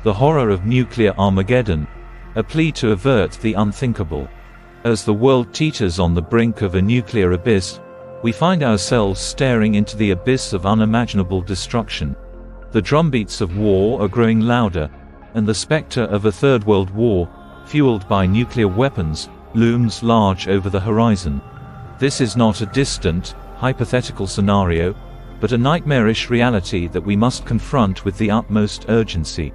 The horror of nuclear Armageddon, a plea to avert the unthinkable. As the world teeters on the brink of a nuclear abyss, we find ourselves staring into the abyss of unimaginable destruction. The drumbeats of war are growing louder, and the specter of a third world war, fueled by nuclear weapons, looms large over the horizon. This is not a distant, hypothetical scenario, but a nightmarish reality that we must confront with the utmost urgency.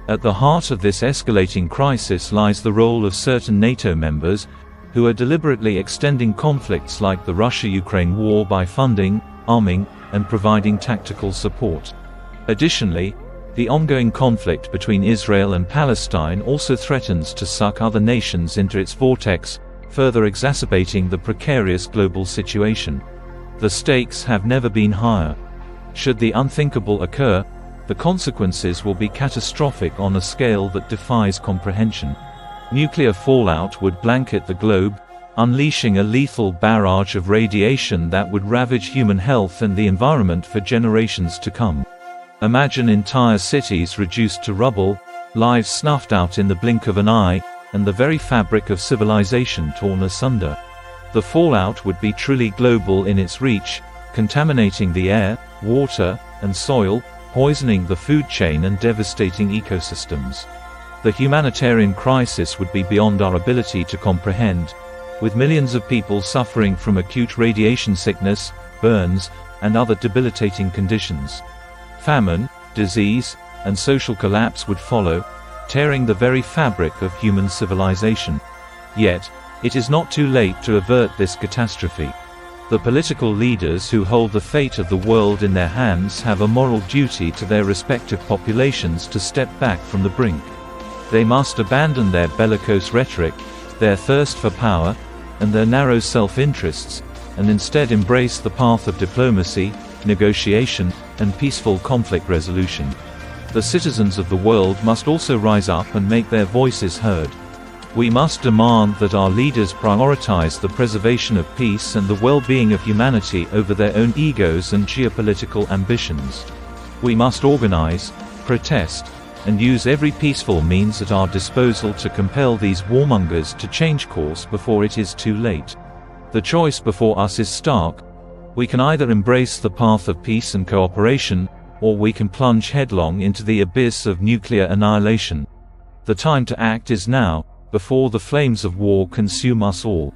At the heart of this escalating crisis lies the role of certain NATO members, who are deliberately extending conflicts like the Russia-Ukraine war by funding, arming, and providing tactical support. Additionally, the ongoing conflict between Israel and Palestine also threatens to suck other nations into its vortex, further exacerbating the precarious global situation. The stakes have never been higher. Should the unthinkable occur, the consequences will be catastrophic on a scale that defies comprehension. Nuclear fallout would blanket the globe, unleashing a lethal barrage of radiation that would ravage human health and the environment for generations to come. Imagine entire cities reduced to rubble, lives snuffed out in the blink of an eye, and the very fabric of civilization torn asunder. The fallout would be truly global in its reach, contaminating the air, water, and soil, poisoning the food chain and devastating ecosystems. The humanitarian crisis would be beyond our ability to comprehend, with millions of people suffering from acute radiation sickness, burns, and other debilitating conditions. Famine, disease, and social collapse would follow, tearing the very fabric of human civilization. Yet, it is not too late to avert this catastrophe. The political leaders who hold the fate of the world in their hands have a moral duty to their respective populations to step back from the brink. They must abandon their bellicose rhetoric, their thirst for power, and their narrow self-interests, and instead embrace the path of diplomacy, negotiation, and peaceful conflict resolution. The citizens of the world must also rise up and make their voices heard. We must demand that our leaders prioritize the preservation of peace and the well-being of humanity over their own egos and geopolitical ambitions. We must organize, protest, and use every peaceful means at our disposal to compel these warmongers to change course before it is too late. The choice before us is stark. We can either embrace the path of peace and cooperation, or we can plunge headlong into the abyss of nuclear annihilation. The time to act is now, before the flames of war consume us all.